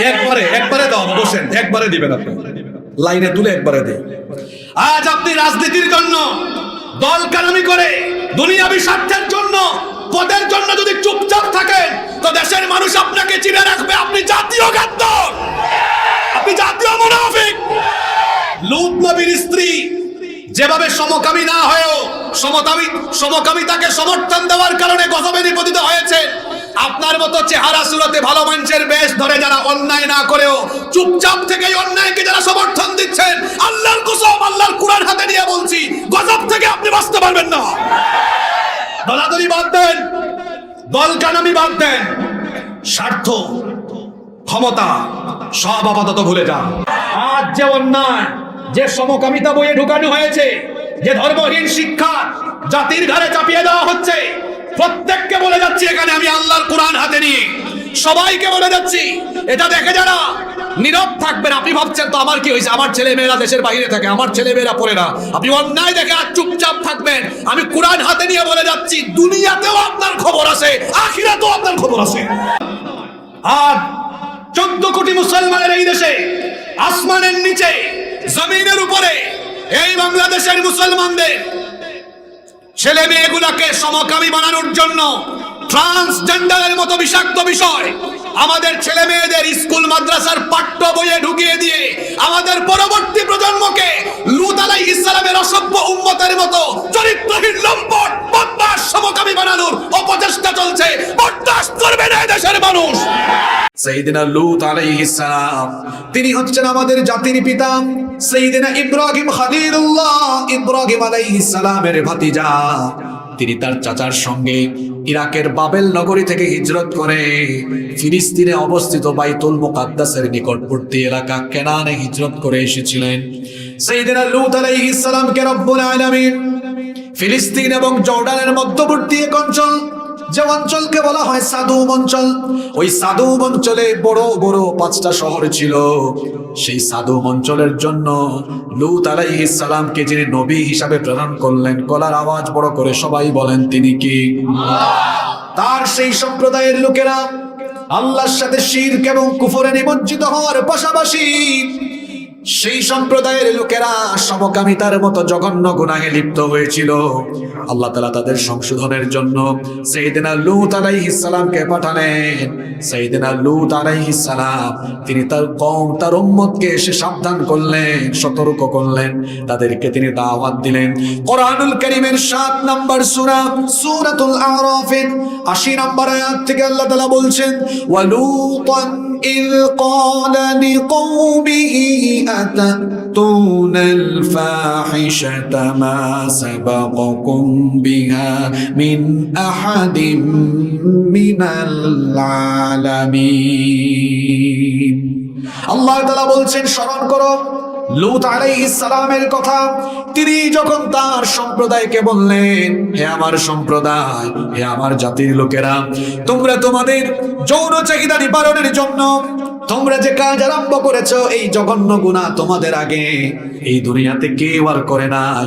একবারে একবারে দাও, বসেন, একবারে দিবেন আপনি, লাইনে তুলে একবারে দেন। আজ আপনি রাজনীতির জন্য, দল কালামি করে, দুনিয়াবি স্বার্থের জন্য, পদের জন্য যদি চুপচাপ থাকেন, তো দেশের মানুষ আপনাকে চিনে রাখবে আপনি জাতীয় গাদ্দার, আপনি জাতীয় মুনাফিক। লূত নবীর স্ত্রী যেভাবে সমকামী না হয়েও সমকামিতাকে সমর্থন দেওয়ার কারণে গজবে নিপতিত হয়েছে, আপনার মতো চেহারা সুরতে ভালো মানুষের বেশ ধরে যারা অন্যায় না করেও চুপচাপ থেকে অন্যায়কে যারা সমর্থন দিচ্ছেন, আল্লাহর কসম, আল্লাহর কুরআন হাতে নিয়ে বলছি, গজব থেকে আপনি বাঁচতে পারবেন না। দলাদলি বাদ দেন, দল কানামি বাদ দেন, স্বার্থ, ক্ষমতা সব আপাতত ভুলে যান। আজ যে অন্যায়, যে সমকামিতা বইয়ে ঢুকানো হয়েছে, যে ধর্মহীন শিক্ষা জাতির ঘাড়ে চাপিয়ে দেওয়া হচ্ছে, প্রত্যেককে বলে যাচ্ছি এখানে আমি আল্লাহর কোরআন হাতে নিয়ে সবাইকে বলে যাচ্ছি, এটা দেখে যারা নীরব থাকবেন, আপনি ভাবছেন তো আমার কি হয়েছে, আমার ছেলে মেয়েরা দেশের বাইরে থাকে, আমার ছেলে মেয়েরা পড়ে না, আপনি অন্যায় দেখে আর চুপচাপ থাকবেন, আমি কোরআন হাতে নিয়ে বলে যাচ্ছি, দুনিয়াতেও আপনার খবর আছে, আখিরাতেও আপনার খবর আছে। আর 14 কোটি মুসলমানের এই দেশে, আসমানের নিচে, জমিনের উপরে, এই বাংলাদেশের মুসলমানদের ছেলে মেয়েগুলাকে সমকামী বানানোর জন্য ট্রান্সজেন্ডারের মতো বিষাক্ত বিষয় আমাদের ছেলে মেয়েদের স্কুল মাদ্রাসার পাঠ্য বইয়ে ঢুকিয়ে দিয়ে আমাদের পরবর্তী প্রজন্মকে লূত আলাইহিস সালামের অসভ্য উম্মতের মতো চরিত্রহীন লম্পট বদমাশ সমকামী বানানোর অপচেষ্টা চলছে, বরদাস্ত করবে না দেশের মানুষ। সাইয়েদনা লূত আলাইহিস সালাম, তিনি হচ্ছেন আমাদের জাতির পিতা। সাইয়েদনা ইব্রাহিম খলিলুল্লাহ, ইব্রাহিম আলাইহিস সালামের ভাতিজা, তিনি তার চাচার সঙ্গে ইরাকের বাবেল নগরী থেকে হিজরত করে ফিলিস্তিনে অবস্থিত বাইতুল মুকাদ্দাসের নিকটবর্তী এলাকা কেনানে হিজরত করে এসেছিলেন। সাইয়েদনা লূত আলাইহিস সালামকে রব্বুল আলামিন ফিলিস্তিন এবং জর্ডানের মধ্যবর্তী এক অঞ্চল, যে অঞ্চলকে বলা হয় সাদুম অঞ্চল, ওই সাদুম অঞ্চলে বড় বড় 5টা শহর ছিল। সেই সাদুম অঞ্চলের জন্য লূত আলাইহিস সালামকে যিনি নবী হিসাবে প্রেরণ করলেন, গলার আওয়াজ বড় করে সবাই বলেন তিনি কি? তার সেই সম্প্রদায়ের লোকেরা আল্লাহর সাথে শিরক এবং কুফরে নিমজ্জিত হওয়ার পাশাপাশি সেই সম্প্রদায়ের লোকেরা সমকামিতার মতো জঘন্য গুনাহে লিপ্ত হয়েছিল। আল্লাহ তাআলা তাদের সংশোধনের জন্য সাইয়েদনা লূত আলাইহিস সালামকে পাঠালেন। সাইয়েদনা লূত আলাইহিস সালাম, তিনি তার কওম, তার উম্মতকে এসে সাবধান করলেন, সতর্ক করলেন, তাদেরকে তিনি দাওয়াত দিলেন। কোরআনুল কারীমের 7 নম্বর সূরা, সূরাতুল আরাফের 80 নম্বর আয়াত থেকে আল্লাহ তাআলা বলছেন, ওয়ালুতান إذ قال لقومه أتأتون الفاحشة ما سبقكم بها من أحد من العالمين। আল্লাহ তাআলা বলছেন, স্মরণ করো লূত আলাইহিস সালামের কথা। তিনি যখন তার সম্প্রদায়কে বললেন, হে আমার সম্প্রদায়, হে আমার জাতির লোকেরা, তোমরা তোমাদের যৌন চাহিদা নিবারণের জন্য তোমরা যে কাজ আরম্ভ করেছো, এই জঘন্য গুনাহ তোমাদের আগে এই দুনিয়াতে কেউ আর করে নাই।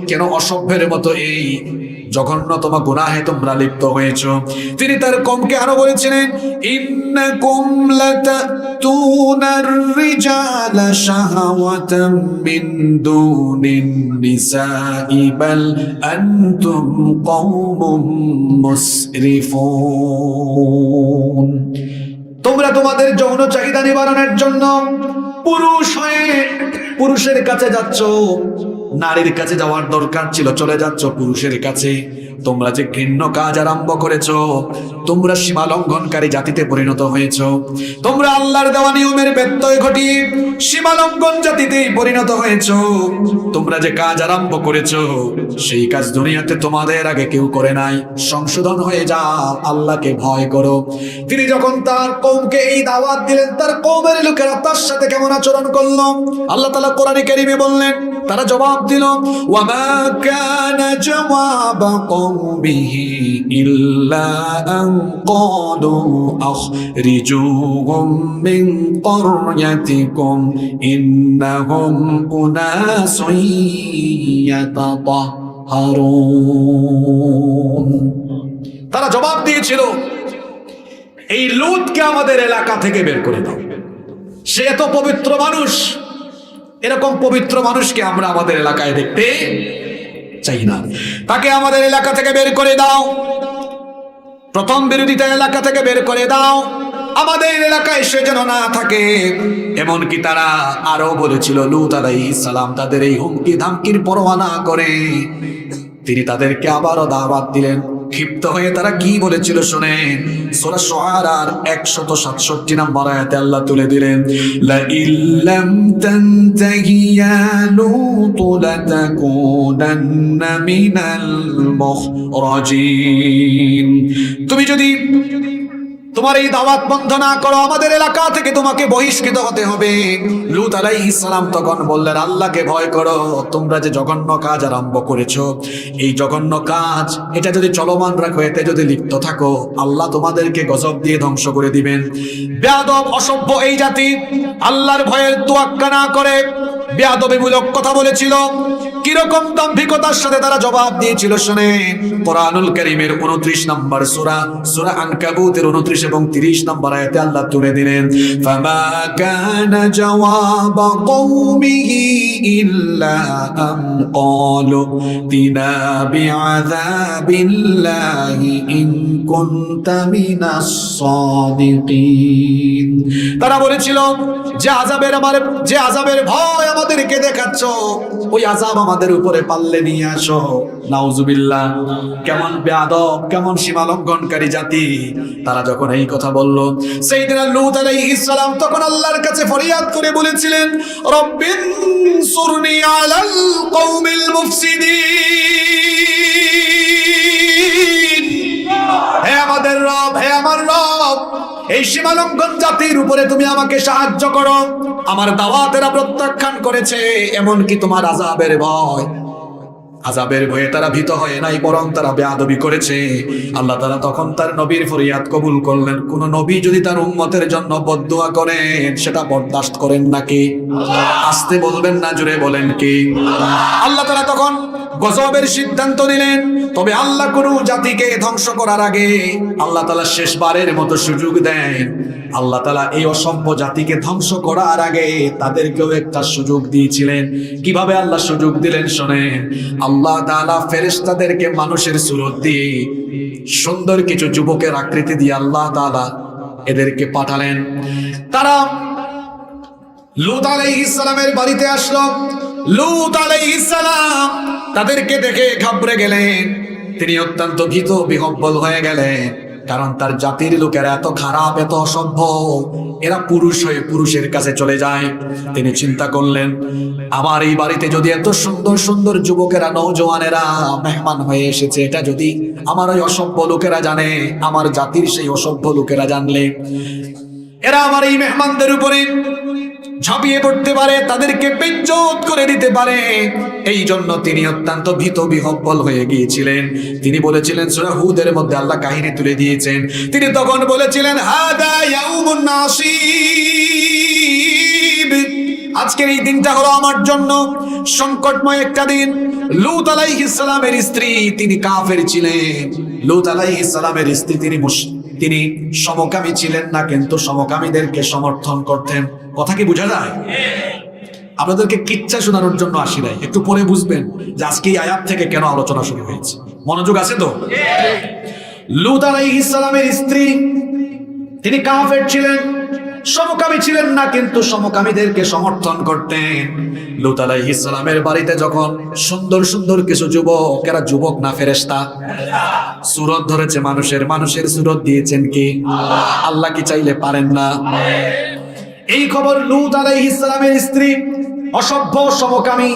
কেন অসভ্যের মতো এই জঘন্যতম গুনাহে তোমরা লিপ্ত হয়েছো? তিনি তার কওমকে আরো বলেছিলেন, ইন্নাকুম লাতাতুনার রিজালা শাহাওয়াতাম মিন দুনিন নিসাই বাল আনতুম কওমুম মুসরিফুন। তোমরা তোমাদের যৌন চাহিদা নিবারণের জন্য পুরুষ হয়ে পুরুষের কাছে যাচ্ছ, নারীর কাছে যাওয়ার দরকার ছিল চলে যাচ্ছ পুরুষের কাছে। তোমরা যে ঘৃণ্য কাজ আরম্ভ করেছো, তোমরা সীমা লঙ্ঘনকারী জাতিতে পরিণত হয়েছো। তোমরা আল্লাহর দেওয়া নিয়মের ব্যত্যয় ঘটিয়ে সীমা লঙ্ঘন জাতিতে পরিণত হয়েছো। তোমরা যে কাজ আরম্ভ করেছো, সেই কাজ দুনিয়াতে তোমাদের আগে কেউ করে নাই। সংশোধন হয়ে যাও, আল্লাহকে ভয় করো। তিনি যখন তার কওমকে এই দাওয়াত দিলেন, তার কওমের লোকেরা তার সাথে কেমন আচরণ করলো আল্লাহ তাআলা কোরআনে কারীমে বললেন। তারা জবাব দিল, ওয়ামা কানা জওয়াব কওমিহি ইল্লা আন ক্বালু আখরিজুহুম মিন ক্বরয়াতিকুম ইন্নাহুম উনাসুন ইয়াতাতাহহারুন। তারা জবাব দিয়েছিল, এই লূতকে আমাদের এলাকা থেকে বের করে দাও। সে এত পবিত্র মানুষ, এরকম পবিত্র মানুষকে আমরা আমাদের এলাকায় দেখতে চাই না, তাকে আমাদের এলাকা থেকে বের করে দাও। প্রথম বিরোধিতা এলাকা থেকে বের করে দাও, আমাদের এলাকায় সে যেন না থাকে। এমনকি তারা আরো বলেছিল, লূত আলাইহিস সালাম তাদের এই হুমকি ধামকির পরোয়া না করে তিনি তাদেরকে আবারও দাওয়াত দিলেন। ক্ষিপ্ত হয়ে তারা কি বলেছিল শুনেন, সূরা শুআরার 167 নম্বর আয়াতে আল্লাহ তুলে দিলেন, লা ইল্লাম তানতাহি ইয়া লূত লাতাকুনান্না মিনাল মুখরাজিন। তুমি যদি তোমার এই দাওয়াত বন্ধ না করো, আমাদের এলাকা থেকে তোমাকে বহিষ্কৃত হতে হবে। লূত আলাইহিস সালাম তখন বললেন, আল্লাহকে ভয় করো, তোমরা যে জঘন্য কাজ আরম্ভ করেছো, এই জঘন্য কাজ এটা যদি চলমান রাখো, এতে যদি লিপ্ত থাকো, আল্লাহ তোমাদেরকে গজব দিয়ে ধ্বংস করে দিবেন। বেয়াদব অসভ্য এই জাতি আল্লাহর ভয়ের তোয়াক্কা না করে বেয়াদবিমূলক কথা বলেছিল। কিরকম দাম্ভিকতার সাথে তারা জবাব দিয়েছিল শুনেন, কোরআনুল কারীমের 29 নম্বর সূরা, সূরা আনকাবুতের 29 এবং 30 নম্বর আয়াতে আল্লাহ তুলে দিলেন, ফামা কানা জাওয়াবা কওমিহি ইল্লা আন ক্বালু তিনা বিআযাবিল্লাহি ইন কুনতা মিনাস সাদিকিন। তারা বলেছিল যে আযাবের ভয় আমাদেরকে দেখাচ্ছ, ওই আযাব আমাদের উপরে পাল্লে নিয়ে আসো। নাউজুবিল্লাহ। কেমন বেয়াদব, কেমন সীমা লঙ্ঘনকারী জাতি। তারা যখন এই কথা বলল, সাইয়েদনা লূত আলাইহিস সালাম তখন আল্লাহর কাছে ফরিয়াদ করে বলেছিলেন, রব্বিনসুরনি আলাল কওমিল মুফসিদিন। হে আমাদের রব, হে আমার রব, এই সীমালঙ্ঘন জাতির উপরে তুমি আমাকে সাহায্য করো। আমার দাওয়াতেরা প্রত্যাখ্যান করেছে, এমনকি তোমার আযাবের ভয়ে তারা ভীত হয় নাই, বরং তারা বেয়াদবি করেছে। আল্লাহ তাআলা তখন তার নবীর ফরিয়াদ কবুল করলেন। কোন নবী যদি তার উম্মতের জন্য বদদুয়া করেন, সেটা বরদাস্ত করেন নাকি? আস্তে বলবেন না, জোরে বলেন কি? আল্লাহ তাআলা তখন গজবের সিদ্ধান্ত নিলেন। তবে আল্লাহ কোন জাতিকে ধ্বংস করার আগে আল্লাহ তাআলা শেষবারের মতো সুযোগ দেন। আল্লাহ তাআলা এই অসভ্য জাতিকে ধ্বংস করার আগে তাদেরকেও একটা সুযোগ দিয়েছিলেন। কিভাবে আল্লাহ সুযোগ দিলেন শোনেন। আল্লাহ তাআলা ফেরেশতাদেরকে মানুষের সুরত দিয়ে, সুন্দর কিছু যুবকের আকৃতি দিয়ে আল্লাহ তাআলা এদেরকে পাঠালেন। তারা লূত আলাইহিস সালামের বাড়িতে আসলো। লূত আলাইহিস সালাম তাদেরকে দেখে ঘাবড়ে গেলেন। তিনি অত্যন্ত ভীত বিহ্বল হয়ে গেলেন, কারণ তার জাতির লোকেরা এত খারাপ, এত অসভ্য, এরা পুরুষ হয়ে পুরুষের কাছে চলে যায়। তিনি চিন্তা করলেন, আমার এই বাড়িতে যদি এত সুন্দর সুন্দর যুবকেরা, নওজওয়ানেরা মেহমান হয়ে এসেছে, এটা যদি আমার ওই অসভ্য লোকেরা জানে, আমার জাতির সেই অসভ্য লোকেরা জানলে, এরা আমার এই মেহমানদের উপরে ঝাঁপিয়ে পড়তে পারে, তাদেরকে বেইজ্জত করে দিতে পারে। এই জন্য তিনি অত্যন্ত ভীত বিহ্বল হয়ে গিয়েছিলেন। তিনি বলেছিলেন, সূরা হুদের মধ্যে আল্লাহ কাহিনী তুলে দিয়েছেন। তিনি তখন বলেছিলেন, হাদা ইয়াউমুন নাসিব, আজকের এই দিনটা হলো আমার জন্য সংকটময় একটা দিন। লূত আলাইহিস সালামের স্ত্রী তিনি কাফের ছিলেন। লূত আলাইহিস সালামের স্ত্রী তিনি সমকামী ছিলেন না, কিন্তু সমকামীদেরকে সমর্থন করতেন। কথা কি বোঝা যায়? আপনাদেরকে কিচ্ছা শোনানোর জন্য আসি নাই, একটু পরে বুঝবেন যে আজকে এই আয়াত থেকে কেন আলোচনা শুরু হয়েছে। মনোযোগ আছে তো? লূত আলাইহিস সালামের স্ত্রী তিনি কাফের ছিলেন, সমকামী ছিলেন না, কিন্তু সমকামীদেরকে সমর্থন করতেন। লূত আলাইহিস সালামের বাড়িতে যখন সুন্দর সুন্দর কিছু যুবক, এরা যুবক না ফেরেশতা, সুরত ধরেছে মানুষের সুরত দিয়েছেন কি আল্লাহ? কি চাইলে পারেন না? এই খবর লূত আলাইহিস সালামের স্ত্রী অসভ্য সমকামী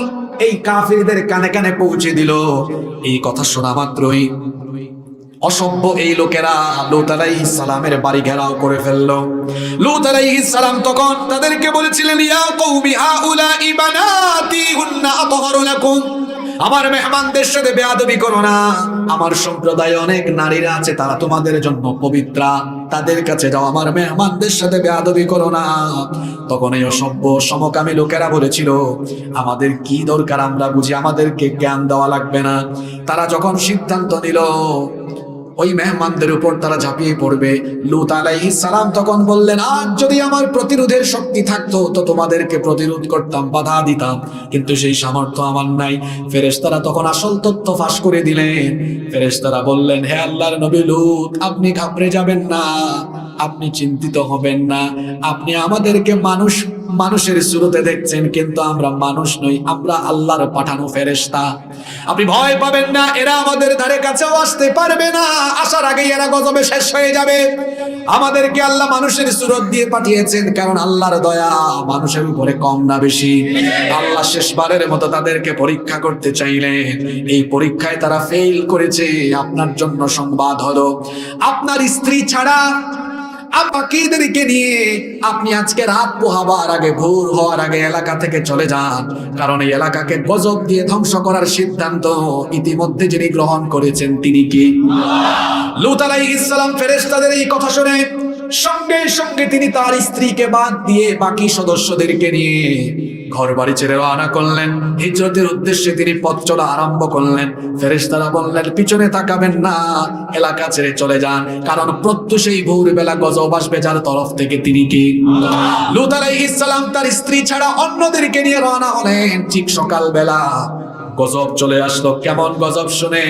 এই কাফিরদের কানে কানে পৌঁছে দিল। এই কথা শোনা মাত্রই অসভ্য এই লোকেরা লূত আলাইহিস সালামের বাড়ি ঘেরাও করে ফেললো। লূত আলাইহিস সালাম তখন তাদেরকে বলেছিলেন, ইয়া কওমি হাউলাই বানাতি হুন্না আতহারু লাকুম, আমার মেহমানদের সাথে বেয়াদবি করো না। আমার সম্প্রদায়ে অনেক নারীরা আছে, তারা তোমাদের জন্য পবিত্রা, তাদের কাছে যাও, আমার মেহমানদের সাথে বেয়াদবি করো না। তখন এই অসভ্য সমকামী লোকেরা বলেছিল, আমাদের কি দরকার, আমরা বুঝি, আমাদেরকে জ্ঞান দেওয়া লাগবে না। তারা যখন সিদ্ধান্ত নিল ওই মেহমানদের উপর তারা ঝাঁপিয়ে পড়বে। লূত আলাইহিস সালাম তখন বললেন, আজ যদি আমার প্রতিরোধের শক্তি থাকতো তো তোমাদেরকে প্রতিরোধ করতাম, বাধা দিতাম, কিন্তু সেই সামর্থ্য আমার নাই। ফেরেশতারা তখন আসল তথ্য ফাঁস করে দিলেন। ফেরেশতারা বললেন, হে আল্লাহর নবী লূত, আপনি ঘাবড়ে যাবেন না, আপনি চিন্তিত হবেন না। আপনি আমাদেরকে মানুষের সুরতে দেখছেন, কিন্তু আমরা মানুষ নই, আমরা আল্লাহর পাঠানো ফেরেশতা। আপনি ভয় পাবেন না, এরা আমাদের ধারে কাছেও আসতে পারবে না, আসার আগেই এরা গজবে শেষ হয়ে যাবে। আমাদেরকে আল্লাহ মানুষের সুরত দিয়ে পাঠিয়েছেন, কারণ আল্লাহর দয়া মানুষের উপরে কম না বেশি। আল্লাহ শেষবারের মতো তাদেরকে পরীক্ষা করতে চাইলেন। এই পরীক্ষায় তারা ফেল করেছে। আপনার জন্য সংবাদ হলো, আপনার স্ত্রী ছাড়া বাকিদেরকে নিয়ে আপনি আজকে রাত পোহাবার আগে, ভোর হওয়ার আগে এলাকা থেকে চলে যান, কারণ এই এলাকাকে গজব দিয়ে ধ্বংস করার সিদ্ধান্ত ইতিমধ্যে যিনি গ্রহণ করেছেন তিনি কি? লূত আলাইহিস সালাম ফেরেশতাদের এই কথা শুনে সঙ্গে সঙ্গে তিনি তার স্ত্রীকে বাদ দিয়ে বাকি সদস্যদেরকে নিয়ে ঘর বাড়ি ছেড়ে রওনা করলেন। হিজরতের উদ্দেশ্যে তিনি পথ চলা আরম্ভ করলেন। ফেরেশতারা বললেন, পিছনে তাকাবেন না, এলাকা ছেড়ে চলে যান, কারণ প্রত্যুষেই ভোরবেলা গজব আসবে যার তরফ থেকে তিনি কি? লূত আলাইহিস সালাম তার স্ত্রী ছাড়া অন্যদেরকে নিয়ে রওনা হলেন। ঠিক সকালবেলা গজব চলে আসলো। কেমন গজব শুনে,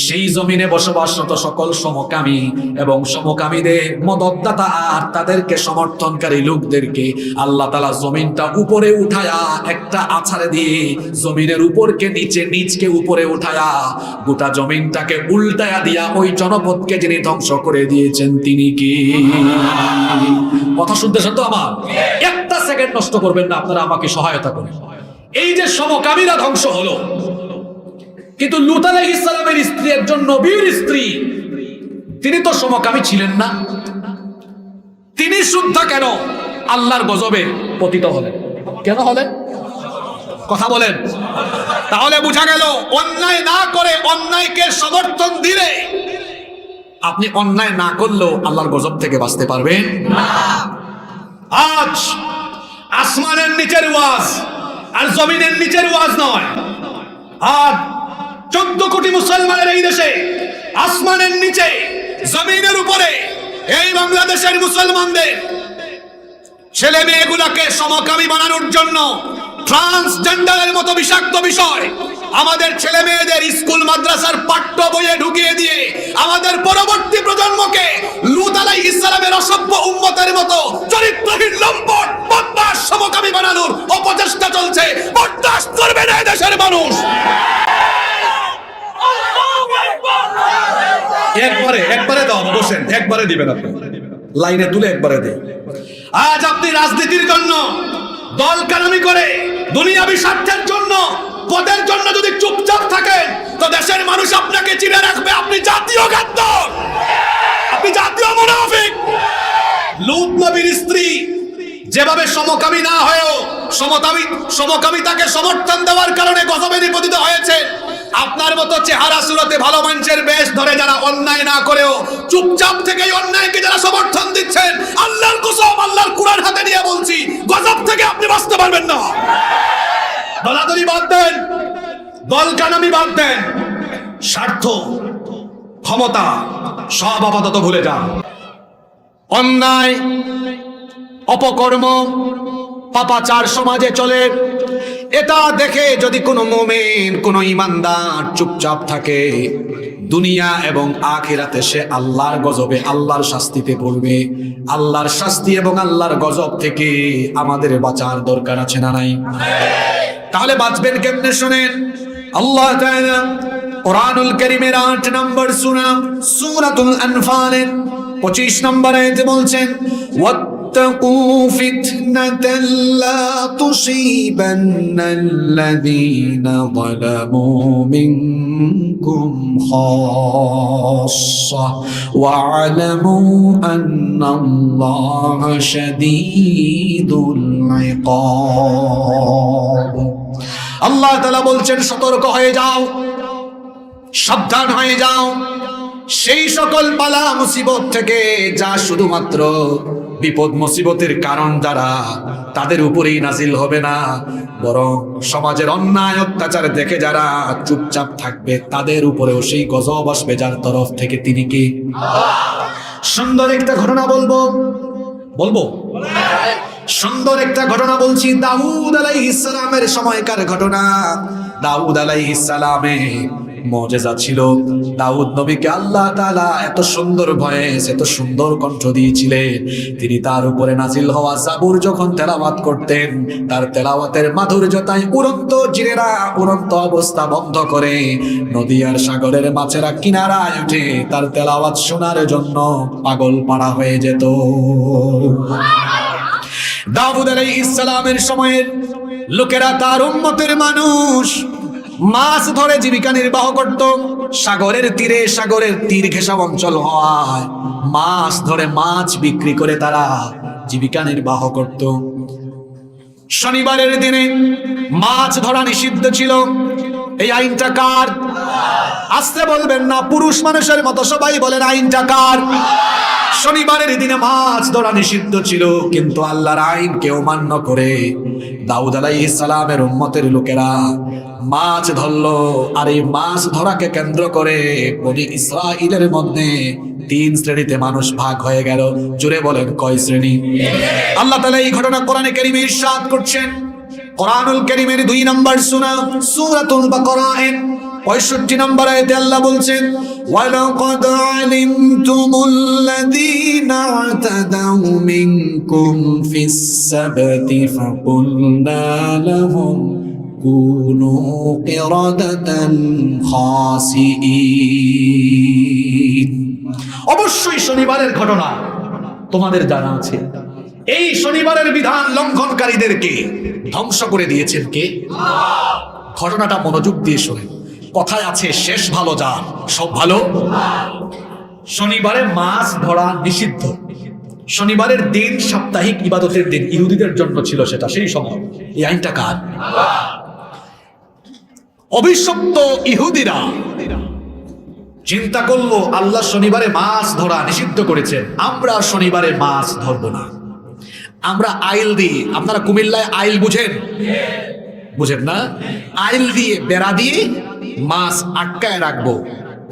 সেই জমিনে বসবাসরত সকল সমকামী এবং সমকামীদের মদতদাতা আর তাদেরকে সমর্থনকারী লোকদেরকে আল্লাহ তাআলা জমিনটা উপরে উঠায়া একটা আছাড়ে দিয়ে জমিনের উপরকে নিচে, নিচকে উপরে উঠায়া গোটা জমিনটাকে উল্টায়া দিয়া ওই জনপদকে যিনি ধ্বংস করে দিয়েছেন তিনি কি? কথা শুনতেছেন তো আমার? একটা সেকেন্ড নষ্ট করবেন না, আপনারা আমাকে সহায়তা করেন। এই যে সমকামীরা ধ্বংস হলো, কিন্তু লূত আলাইহিস সালামের স্ত্রী একজন নবীর স্ত্রী, তিনি তো সমকামী ছিলেন না, তিনি শুদ্ধ কেন আল্লাহর গজবে পতিত হলেন? কেন হলেন? কথা বলেন। তাহলে বোঝা গেল, অন্যায় না করে অন্যায়কে সমর্থন দিলে আপনি অন্যায় না করলেও আল্লাহর গজব থেকে বাঁচতে পারবেন না। আজ আসমানের নিচের ওয়াজ আর জমিনের নিচের ওয়াজ নয়। আর 14 কোটি মুসলমানের এই দেশে আসমানের নিচে জমিনের উপরে এই বাংলাদেশের মুসলমানদের ছেলে মেয়েগুলাকে সমকামী বানানোর জন্য ট্রান্সজেন্ডারের মতো বিষাক্ত বিষয় আমাদের ছেলে মেয়েদের স্কুল মাদ্রাসার পাঠ্য বইয়ে ঢুকিয়ে দিয়ে আমাদের পরবর্তী প্রজন্মকে লূত আলাইহিস সালামের অসভ্য উম্মতের মতো চরিত্রহীন লম্পট বদমাশ সমকামী বানানোর অপচেষ্টা চলছে। বরদাস্ত করবে না দেশের মানুষ। একবারে দাও, বসেন, একবারে দিবেন আপনি, লাইনে তুলে একবারে দেই। আজ আপনি রাজনীতির জন্য, দল কানুনি করে, দুনিয়াবি স্বার্থের জন্য, পদের জন্য যদি চুপচাপ থাকেন তো দেশের মানুষ আপনাকে চিনে রাখবে। আপনি জাতীয় গাদ্দার, আপনি জাতীয় মুনাফিক। লূত নবীর স্ত্রী যেভাবে সমকামী না হয়েও সমকামিতাকে সমর্থন দেওয়ার কারণে গজবে নিপতিত হয়েছে, আপনার মতো চেহারা সুরতে ভালো মানুষের বেশ ধরে যারা অন্যায় না করেও চুপচাপ থেকে অন্যায়কে যারা সমর্থন দিচ্ছেন, আল্লাহর কসম, আল্লাহর কুরআন হাতে নিয়ে বলছি, গজব থেকে আপনি বাঁচতে পারবেন না। দলাদলি বাদ দেন, দল কানামি বাদ দেন, স্বার্থ, ক্ষমতা সব আপাতত ভুলে যান। অন্যায়, অপকর্ম, পাপাচার সমাজে চলে, এটা দেখে যদি কোনো মুমিন, কোনো ঈমানদার চুপচাপ থাকে, দুনিয়া এবং আখিরাতে সে আল্লাহর গজবে, আল্লাহর শাস্তিতে পড়বে। আল্লাহর শাস্তি এবং আল্লাহর গজব থেকে আমাদের বাঁচার দরকার আছে না নাই? তাহলে বাঁচবেন কেমনে শুনেন। আল্লাহ তাআলা কুরআনুল কারীমের 8 নম্বর সূরা সূরাতুল আনফালের 25 নম্বর আয়াতে বলছেন, واتقوا فتنة لا تصيبن الذين ظلموا منكم خاصة واعلموا أن الله شديد العقاب। আল্লাহ তাআলা বলছেন, সতর্ক হয়ে যাও, সাবধান হয়ে যাও সেই সকল বালা মুসিবত থেকে যা শুধুমাত্র বিপদ মুসিবতের কারণ যারা তাদের উপরেই নাজিল হবে না, বরং সমাজের অন্যায় অত্যাচার দেখে যারা চুপচাপ থাকবে তাদের উপরেও সেই গজব আসবে যার তরফ থেকে তিনি কি। সুন্দর একটা ঘটনা বলবো সুন্দর একটা ঘটনা বলছি, দাউদ আলাইহিস সালামের সময়কার ঘটনা। দাউদ আলাইহিস সালামের মুজিজা ছিল, দাউদ নবীকে আল্লাহ তাআলা এত সুন্দর ভয়েস, এত সুন্দর কণ্ঠ দিয়েছিলেন, তিনি তার উপরে নাজিল হওয়া জাবুর যখন তেলাওয়াত করতেন, তার তেলাওয়াতের মাধুর্যতায় উড়ন্ত জিনেরা উড়ন্ত অবস্থা বন্ধ করে নদী আর সাগরের মাছেরা কিনারায় উঠে তার তেলাওয়াত শোনার জন্য পাগল পাড়া হয়ে যেত। দাউদ আলাইহিস সালামের সময়ের লোকেরা, তার উম্মতের মানুষ, মাছ ধরে জীবিকা নির্বাহ করত। সাগরের তীরে, সাগরের তীর ঘেঁষা অঞ্চল হওয়ায় মাছ ধরে মাছ বিক্রি করে তারা জীবিকা নির্বাহ করত। শনিবারের দিনে মাছ ধরা নিষিদ্ধ ছিল। এই আইনটা কার? আসতে বলবেন না, পুরুষ মানুষের মতো সবাই বলেন আইনটা কার? শনিবারের দিনে মাছ ধরা নিষিদ্ধ ছিল, কিন্তু আল্লাহর আইন কেউ মান্য করে দাউদ আলাইহিস সালামের উম্মতের লোকেরা মাছ ধরলো। আর এই মাছ ধরাকে কেন্দ্র করে বনি ইসরাইলের মধ্যে 3 শ্রেণীতে মানুষ ভাগ হয়ে গেল। জুড়ে বলেন কয় শ্রেণী? আল্লাহ তাআলা এই ঘটনা কোরআনে কারীমে ইরশাদ করছেন। কোরআনুল কারীমের 2 নম্বর সূরাতুল বাকারাহ 65 নম্বর আয়াতে আল্লাহ বলছেন, ওয়ালাকাদ আলিমতুমুল্লাযীনা আতাদাউ মিনকুম ফিস সাবতি ফাকুলনা লাহুম কুনু কিরাদাতান খাসিঈন। অবশ্যই শনিবারের ঘটনা তোমাদের জানা আছে। এই শনিবারের বিধান লঙ্ঘনকারীদেরকে ধ্বংস করে দিয়েছেন কে? ঘটনাটা মনোযোগ দিয়ে শোনেন। কথায় আছে, শেষ ভালো যার সব ভালো। শনিবারে মাছ ধরা নিষিদ্ধ। শনিবারের দিন সাপ্তাহিক ইবাদতের দিন, ইহুদিদের জন্য ছিল সেটা সেই সময়। এই আইনটা কার? অভিশপ্ত ইহুদিরা চিন্তা করলো আল্লাহ শনিবারে মাছ ধরা নিষিদ্ধ করেছেন, আমরা শনিবারে মাছ ধরবো না। আমরা আইল দিয়ে, আপনারা কুমিল্লায় আইল বুঝেন? বুঝেন না? আইল দিয়ে, বেড়া দিয়ে মাছ আটকায় রাখবো,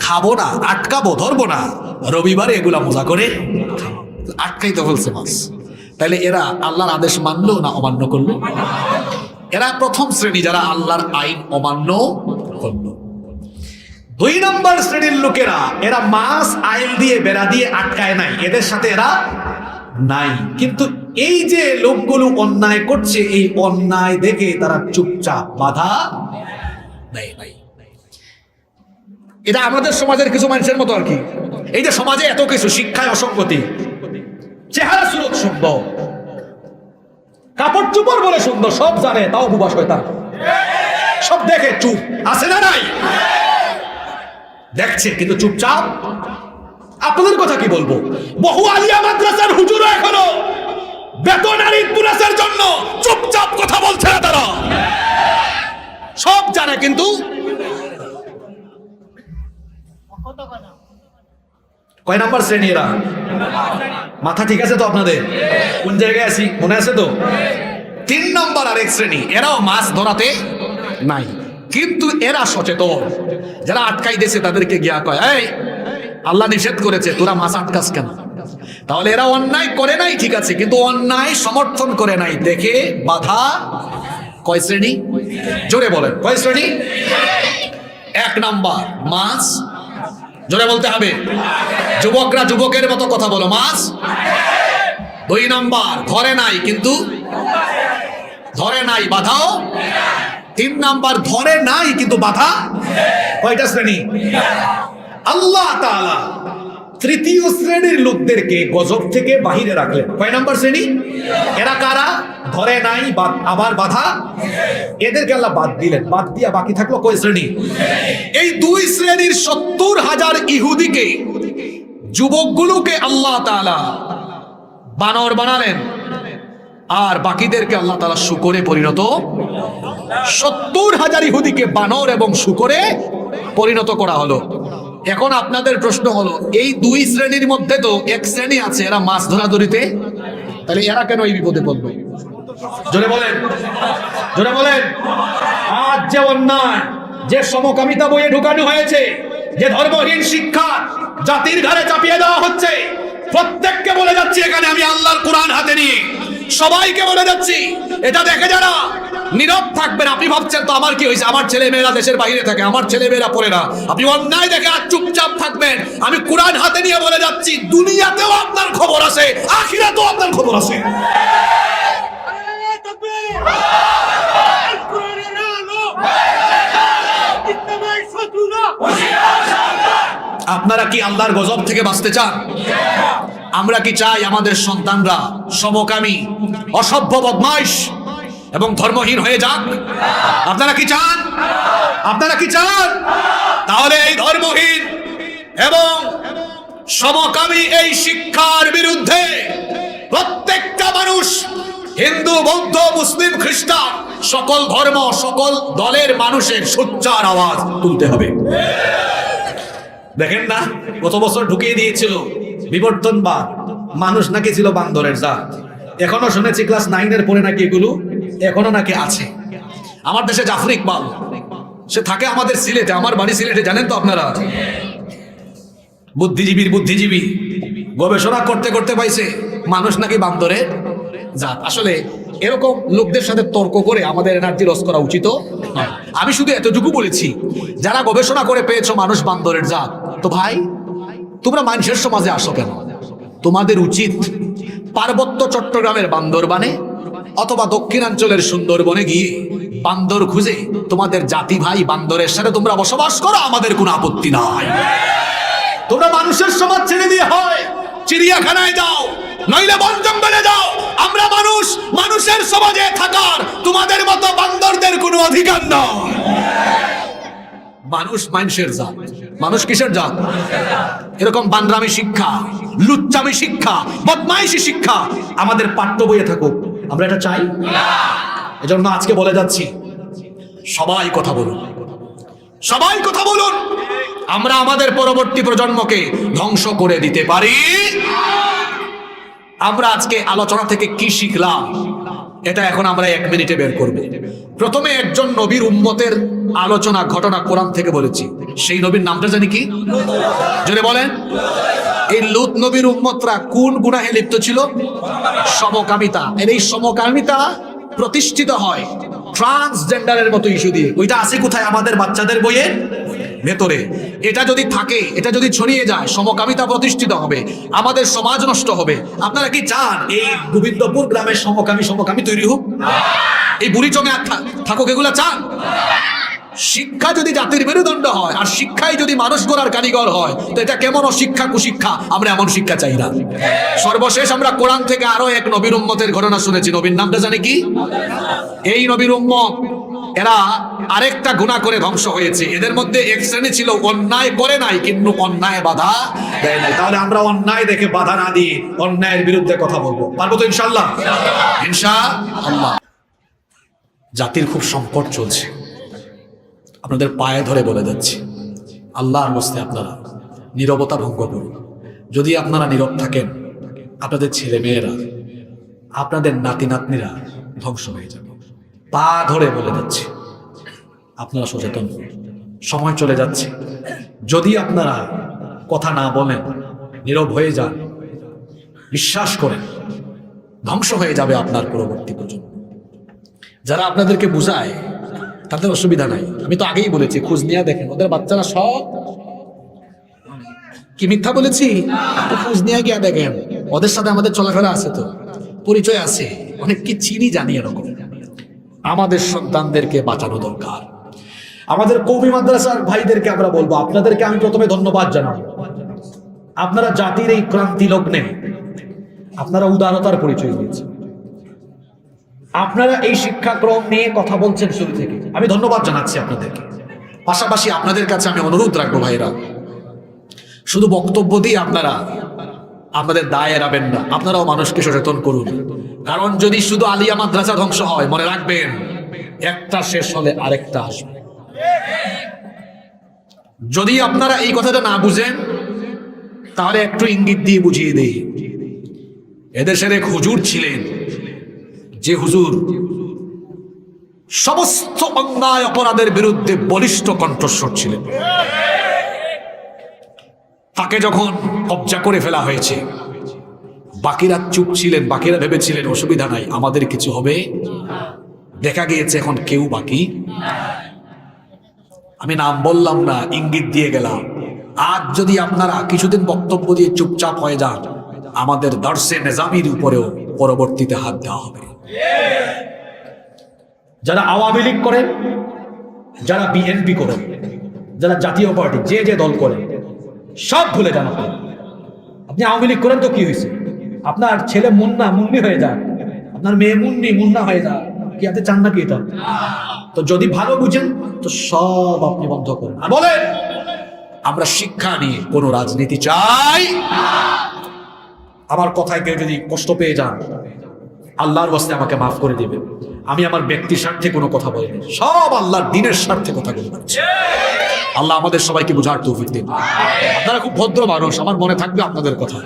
খাবো না, আটকাবো, ধরবো না। রবিবারে এগুলা মজা করে আটকাইতে বলছে মাছ। তাহলে এরা আল্লাহর আদেশ মানলো না অমান্য করলো? এরা প্রথম শ্রেণী যারা আল্লাহর আইন অমান্য করলো। 2 নম্বর শ্রেণীর লোকেরা, এরা মাছ আইল দিয়ে বেড়া দিয়ে আটকায় নাই, এদের সাথে এরা নাই। কিন্তু এই যে লোকগুলো অন্যায় করছে, এই অন্যায় দেখে তারা চুপচাপ, বাধা নেই। এটা আমাদের সমাজের কিছু মানুষের মতো আর কি। এই যে সমাজে এত কিছু, শিক্ষায় অসঙ্গতি, চেহারা সুরত সুন্দর, কাপড় চোপড় বলে সুন্দর, সব জানে, তাও বুবা শয়তান, সব দেখে চুপ আছে না নাই? দেখছে কিন্তু চুপচাপ। আপনাদের কথা কি বলবো, বহু আলিয়া মাদ্রাসার হুজুর এখনো বেতন আর ইনফ্লুয়েন্সের জন্য চুপচাপ কথা বলছে না। তারা সব জানে কিন্তু কয় নাম্বার শ্রেণী এরা? মাথা ঠিক আছে তো আপনাদের? কোন জায়গায় আছি মনে আছে তো? 3 নম্বর আরেক শ্রেণী, এরাও মাছ ধরাতে নাই, কিন্তু এরা সচেতন। যারা আটকাই দিয়েছে তাদেরকে গিয়া কয়, এই আল্লাহ নিষেধ করেছে, তোরা মাছ আটকাস কেন? তাহলে এরা অন্যায় করে নাই, ঠিক আছে, কিন্তু অন্যায় সমর্থন করে নাই দেখে বাধা। কয় শ্রেণী? জোরে বলেন কয় শ্রেণী? 1 নাম্বার মাছ, জোরে বলতে হবে, যুবকরা যুবকের মতো কথা বলো, মাছ। 2 নাম্বার ধরে নাই, কিন্তু ধরে নাই, বাধাও। 3 নাম্বার ধরে নাই কিন্তু বাধা। কয়টা শ্রেণী? আল্লাহ তাআলা তৃতীয় শ্রেণীর লোকদেরকে গজব থেকে বাহিরে রাখলেন। কয় নাম্বার শ্রেণী? এরা কারা? ধরে নাই, আবার বাধা, এদেরকে আল্লাহ বাদ দিলেন। বাদ দিয়া বাকি থাকলো কয় শ্রেণী? এই 2 শ্রেণীর 70,000 ইহুদিকে, যুবকগুলোকে আল্লাহ তাআলা বানর বানালেন, আর বাকিদেরকে আল্লাহ তাআলা শূকরে পরিণত। 70,000 ইহুদিকে বানর এবং শূকরে পরিণত করা হলো। এখন আপনাদের প্রশ্ন হলো, এই 2 শ্রেণীর মধ্যে তো 1 শ্রেণী আছে এরা মাছ ধরাধরিতে, তাহলে এরা কেন এই বিপদে পড়বে? জোরে বলেন, জোরে বলেন। আজ যে অন্যায়, যে সমকামিতা বইয়ে ঢুকানো হয়েছে, যে ধর্মহীন শিক্ষা জাতির ঘাড়ে চাপিয়ে দেওয়া হচ্ছে, প্রত্যেককে বলে যাচ্ছি এখানে আমি আল্লাহর কোরআন হাতে নিয়ে সবাইকে বলে যাচ্ছি, এটা দেখে যারা নীরব থাকবেন, আপনি ভাবছেন তো আমার কি হয়েছে, আমার ছেলে মেয়েরা দেশের বাইরে থাকে, আমার ছেলে মেয়েরা পড়ে না, আপনি অন্যায় দেখে আর চুপচাপ থাকবেন। আমি কোরআন হাতে নিয়ে বলে যাচ্ছি, দুনিয়াতেও আপনার খবর আছে, আখিরাতেও আপনার খবর আছে। আপনারা কি আল্লাহর গজব থেকে বাঁচতে চান? আমরা কি চাই আমাদের সন্তানরা সমকামী, অসভ্য, বদমাইশ এবং ধর্মহীন হয়ে যাক? আপনারা কি চান? আপনারা কি চান? তাহলে এই ধর্মহীন এবং সমকামী এই শিক্ষার বিরুদ্ধে প্রত্যেকটা মানুষ, হিন্দু, বৌদ্ধ, মুসলিম, খ্রিস্টান, সকল ধর্ম, সকল দলের মানুষের সোচ্চার আওয়াজ তুলতে হবে। দেখেন না, গত বছর ঢুকিয়ে দিয়েছিল বিবর্তনবাদ, মানুষ নাকি ছিল বান্দরের জাত। এখনো শুনেছি ক্লাস 9-এর পরে নাকি এগুলো এখনো নাকি আছে। আমার দেশে জাফর ইকবাল, সে থাকে আমাদের সিলেটে, আমার বাড়ি সিলেটে, জানেন তো আপনারা। বুদ্ধিজীবী গবেষণা করতে করতে পাইছে মানুষ নাকি বান্দরের জাত। আসলে এরকম লোকদের সাথে তর্ক করে আমাদের এনার্জি লস করা উচিত নয়। আমি শুধু এতটুকু বলেছি, যারা গবেষণা করে পেয়েছো মানুষ বান্দরের জাত, তো ভাই তোমরা মানুষের সমাজে আসো কেন? তোমাদের উচিত পার্বত্য চট্টগ্রামের বান্দরবানে অথবা দক্ষিণাঞ্চলের সুন্দরবনে গিয়ে বান্দর খুঁজে তোমাদের জাতি ভাই বান্দরের সাথে তোমরা বসবাস করো, আমাদের কোনো আপত্তি নাই। তোমরা মানুষের সমাজ ছেড়ে দিয়ে হয় চিড়িয়াখানায় যাও, নইলে বন জঙ্গলে যাও। আমরা মানুষ, মানুষের সমাজে থাকার তোমাদের মতো বান্দরদের কোনো অধিকার নয়। মানুষ মানুষের জাত। মানুষ কিসের জাত? এরকম বান্দরামি শিক্ষা, লুচ্চামি শিক্ষা, বদমাইশি শিক্ষা আমাদের পাঠ্য বইয়ে থাকুক, আমরা এটা চাই না। এজন্য আজকে বলে যাচ্ছি, সবাই কথা বলুন, সবাই কথা বলুন। আমরা আমাদের পরবর্তী প্রজন্মকে ধ্বংস করে দিতে পারি। আমরা আজকে আলোচনা থেকে কি শিখলাম, এটা এখন আমরা 1 মিনিটে বের করব। প্রথমে একজন নবীর উম্মতের আলোচনা, ঘটনা কোরআন থেকে বলেছি। সেই নবীর নামটা জানি কি? জোরে বলেন। এই লূত নবীর উম্মতরা কোন গুনাহে লিপ্ত ছিল? সমকামিতা। এর এই সমকামিতা প্রতিষ্ঠিত হয় ট্রান্সজেন্ডারের মতো ইস্যু দিয়ে। ওইটা আছে কোথায়? আমাদের বাচ্চাদের বইয়ের ভেতরে। এটা যদি থাকে, এটা যদি ছড়িয়ে যায়, সমকামিতা প্রতিষ্ঠিত হবে, আমাদের সমাজ নষ্ট হবে। আপনারা কি চান এই গোবিন্দপুর গ্রামের সমকামী তৈরি হোক? এই বুড়িচঙে থাকুক, এগুলা চান? শিক্ষা যদি জাতির মেরুদণ্ড হয় আর শিক্ষাই যদি মানুষ গড়ার কারিগর হয়, তো এটা কেমন অশিক্ষা, কুশিক্ষা? আমরা এমন শিক্ষা চাই না। সর্বশেষ আমরা কোরআন থেকে আরো এক নবীর উম্মতের ঘটনা শুনেছি। নবীর নামটা জানি কি? এই নবীর উম্মত, এরা আরেকটা গুনাহ করে ধ্বংস হয়েছে। এদের মধ্যে এক শ্রেণী ছিল অন্যায় করে নাই কিন্তু অন্যায় বাধা দেয় নাই। তাহলে আমরা অন্যায় দেখে বাধা না দিয়ে অন্যায়ের বিরুদ্ধে কথা বলবো, পারবো তো ইনশাআল্লাহ? ইনশাআল্লাহ। জাতির খুব সংকট চলছে, আপনাদের পায়ে ধরে বলে যাচ্ছি, আল্লাহর হস্তে আপনারা নীরবতা ভঙ্গ করুন। যদি আপনারা নীরব থাকেন, আপনাদের ছেলে মেয়েরা, আপনাদের নাতি নাতনিরা ধ্বংস হয়ে যাবে। পা ধরে বলে যাচ্ছে, আপনারা সচেতন। সময় চলে যাচ্ছে। যদি আপনারা কথা না বলেন, নীরব হয়ে যান, বিশ্বাস করেন, ধ্বংস হয়ে যাবে আপনার পরবর্তী প্রজন্ম। যারা আপনাদেরকে বুঝায় তাদের অসুবিধা নাই, আমি তো আগেই বলেছি, খোঁজ নিয়ে দেখেন ওদের বাচ্চারা সব কি মিথ্যা বলেছি? খোঁজ নিয়ে গিয়া দেখেন, ওদের সাথে আমাদের চলাফেরা আছে, তো পরিচয় আছে, অনেক কি চিনি জানি। এরকম আমাদের সন্তানদেরকে বাঁচানো দরকার। আমাদের কওমি মাদ্রাসার ভাইদেরকে আমরা বলবো, আপনাদেরকে আমি প্রথমে ধন্যবাদ জানাবো। আপনারা জাতির এই ক্রান্তি লগ্নে আপনারা উদারতার পরিচয় দিয়েছেন। আপনারা এই শিক্ষাক্রম নিয়ে কথা বলছেন শুরু থেকে, আমি ধন্যবাদ জানাচ্ছি আপনাদেরকে। পাশাপাশি আপনাদের কাছে আমি অনুরোধ রাখবো, ভাইরা, শুধু বক্তব্য দিয়ে আপনারা আপনাদের দায় এড়াবেন না, আপনারাও মানুষকে সচেতন করুন। কারণ যদি শুধু আলিয়া মাদ্রাসা ধ্বংস হয়, মনে রাখবেন একটা শেষ হলে আরেকটা আসবে। যদি আপনারা এই কথাটা না বুঝেন, তাহলে একটু ইঙ্গিত দিয়ে বুঝিয়ে দেই। এদেশের এক হুজুর ছিলেন, যে হুজুর সমস্ত অন্যায় অপরাধের বিরুদ্ধে বলিষ্ঠ কণ্ঠস্বর ছিলেন, তাকে যখন কবজা করে ফেলা হয়েছে, বাকিরা চুপ ছিলেন, বাকিরা ভেবেছিলেন অসুবিধা নাই, আমাদের কিছু হবে। দেখা গিয়েছে এখন কেউ বাকি। আমি নাম বললাম না, ইঙ্গিত দিয়ে গেলাম। আজ যদি আপনারা কিছুদিন বক্তব্য দিয়ে চুপচাপ হয়ে যান, আমাদের দর্শে নিজামির উপরেও পরবর্তীতে হাত দেওয়া হবে। যারা আওয়ামী লীগ করেন, যারা বিএনপি করেন, যারা জাতীয় পার্টি, যে যে দল করেন, সব ভুলে যান। আপনি আওয়ামী লীগ করেন তো কি হয়েছে? আপনার ছেলে মুন্না মুন্নি হয়ে যাক, আপনার মেয়ে মুন্নি মুন্না হয়ে যাক, কি আপনি চান নাকি এটা? তো যদি ভালো বুঝেন তো সব আপনি বন্ধ করেন আর বলেন আমরা শিক্ষা নিয়ে কোনো রাজনীতি চাই। আমার কথায় কেউ যদি কষ্ট পেয়ে যান, আল্লাহর ওয়াস্তে আমাকে মাফ করে দিবে। আমি আমার ব্যক্তির স্বার্থে কোনো কথা বলিনি, সব আল্লাহর দ্বীনের স্বার্থে কথা বলছি। আল্লাহ আমাদের সবাইকে বুঝার তৌফিক দিন। আপনারা খুব ভদ্র মানুষ, আমার মনে থাকবে আপনাদের কথা।